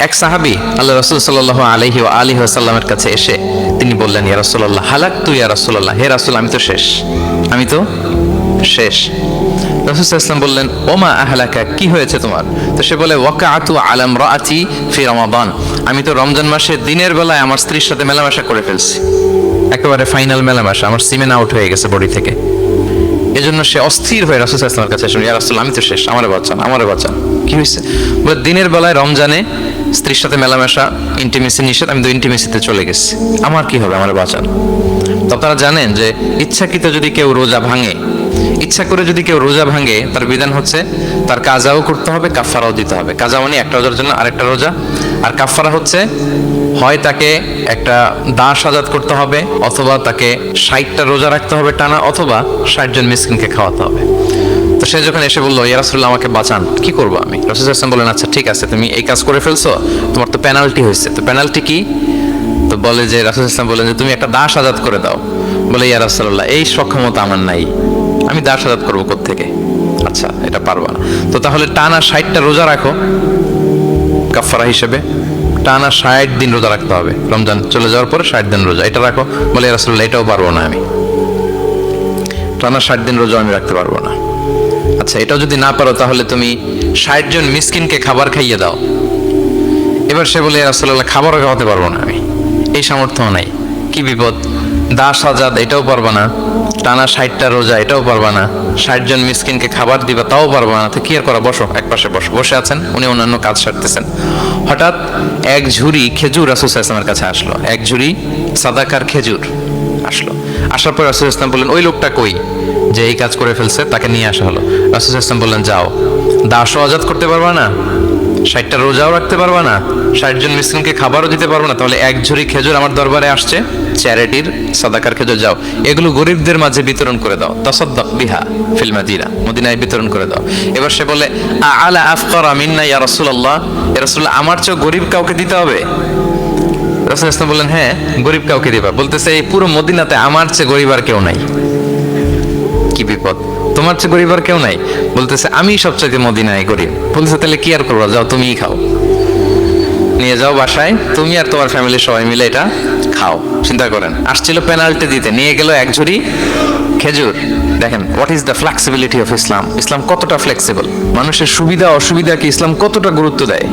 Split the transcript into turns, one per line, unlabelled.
এক সাহাবী আল্লাহ রাসূল সাল্লাল্লাহু আলাইহি ওয়া আলিহি ওয়াসাল্লামের কাছে এসে তিনি বললেন, ইয়া রাসূলুল্লাহ হালাকতু ইয়া রাসূলুল্লাহ, হে রাসূল আমি তো শেষ। রাসূল সাল্লাল্লাহু আলাইহি ওয়াসাল্লাম বললেন, ওমা আহলাকা, কি হয়েছে তোমার? তো সে বলে, ওয়াকাআতু আলা ইমরাআতি ফি রমাদান, আমি তো রমজান মাসে দিনের বেলায় আমার স্ত্রীর সাথে মেলামেশা করে ফেলছি, একেবারে ফাইনাল মেলামেশা, আমার সিমেন আউট হয়ে গেছে বডি থেকে। এজন্য সে অস্থির হয়ে রাসূল সাল্লাল্লাহু আলাইহি ওয়াসাল্লামের কাছে আসলেন, ইয়া রাসূল আমি তো শেষ, আমারে বাঁচান। কি হয়েছে? বলে, দিনের বেলায় রমজানে স্ত্রীর সাথে মেলামেশা, ইন্টিমেসি নিষেধ, আমি তো ইন্টিমেসিতে চলে গেছি, আমার কি হবে, আমারে বাঁচান। তো আপনারা জানেন যে ইচ্ছাকৃত যদি কেউ রোজা ভাঙে, ইচ্ছা করে যদি কেউ রোজা ভাঙে, তার বিধান হচ্ছে তার কাজাও করতে হবে, কাফারাও দিতে হবে। কাজা মানে একটা রোজার জন্য আরেকটা রোজা, আর কাফারা হচ্ছে হয় তাকে একটা দাস আজাদ করতে হবে, অথবা তাকে 60টা রোজা রাখতে হবে টানা, অথবা 60 জন মিসকিনকে খাওয়াতে হবে। তো সে যখন এসে বললো, ইয়া রাসূলুল্লাহ আমাকে বাঁচান, কি করবো আমি? রাসূল সাল্লাল্লাহু আলাইহি ওয়াসাল্লাম বললেন, আচ্ছা ঠিক আছে, তুমি এই কাজ করে ফেলছো, তোমার তো পেনাল্টি হয়েছে। তো পেনাল্টি কি? তো বলে যে, রাসূল সাল্লাল্লাহু আলাইহি ওয়াসাল্লাম বলেন যে তুমি একটা দাস আজাদ করে দাও। বলে, ইয়া রাসূলুল্লাহ এই সক্ষমতা আমার নাই, আমি দাস আজাদ করবো কোত্থেকে? আচ্ছা এটা পারবা না, তো তাহলে টানা 60টা রোজা রাখো কাফারা হিসেবে, টানা 60 দিন রোজা রাখতে হবে, রমজান চলে যাওয়ার পরে 60 দিন রোজা, এটা রাখো। বলে, ইয়া রাসূলুল্লাহ এটাও পারবো না, আমি টানা 60 দিন রোজা আমি রাখতে পারবো না। আচ্ছা এটাও যদি না পারো, তাহলে তুমি 60 জন মিসকিনকে খাবার খাইয়ে দাও। এবার সে বলে, ইয়া রাসূলুল্লাহ খাবারও খাওয়াতে পারবো না, আমি এই সামর্থ্য নাই, কি বিপদ। দাস আজাদ এটাও পারবা না, টানা 60টা রোজা এটাও পারবা না, 60 জন মিসকিনকে খাবার দিবা তাও পারবা না। তো কি আর করা, বসো, এক পাশে বসে আছেন উনি, অন্যান্য কাজ সারতেছেন। হঠাৎ এক ঝুড়ি খেজুর রাসূল সাল্লাল্লাহু আলাইহি ওয়াসাল্লামের কাছে আসলো, এক ঝুড়ি সাদাকার খেজুর আসলো। আসার পর রাসূল সাল্লাল্লাহু আলাইহি ওয়াসাল্লাম বললেন, ওই লোকটা কই যে এই কাজ করে ফেলছে, তাকে নিয়ে আসা হলো। রাসূল সাল্লাল্লাহু আলাইহি ওয়াসাল্লাম বললেন, যাও, দাসও আজাদ করতে পারবা না, 60টা রোজাও রাখতে পারবা না, 60 জন মিসকিনকে খাবারও দিতে পারবো না, তাহলে এক ঝুড়ি খেজুর আমার দরবারে আসছে, চ্যারিটির সাদাকার খেজুর, যাও এগুলো গরিবদের মাঝে বিতরণ করে দাও, তাসাদ্দাক বিহা ফিল মাদিনা, মদিনায় বিতরণ করে দাও। এবার সে বলে, আলা আফকারা মিন্না ইয়া রাসূলুল্লাহ, ইয়া রাসূলুল্লাহ আমার চেয়ে গরিব কাউকে দিতে হবে? রাসূল সাল্লাল্লাহু আলাইহি ওয়াসাল্লাম বললেন, হ্যাঁ গরিব কাউকে দিবা। বলতেছে, এই পুরো মদিনাতে আমার চেয়ে গরিব আর কেউ নাই। কি বিপদ, তোমার চেয়ে গরিব আর কেউ নাই? বলতেছে, আমি সবচেয়ে মদিনায় গরিব। বলতেছে, তাহলে কি আর করবো, যাও তুমিই খাও, নিয়ে যাও বাসায়, তুমি আর তোমার ফ্যামিলির সবাই মিলে এটা খাও। চিন্তা করেন, আসছিল পেনাল্টি দিতে, নিয়ে গেল এক ঝুড়ি খেজুর। দেখেন what is the flexibility of Islam, Islam কতটা ফ্লেক্সিবল, মানুষের সুবিধা অসুবিধাকে ইসলাম কতটা গুরুত্ব দেয়।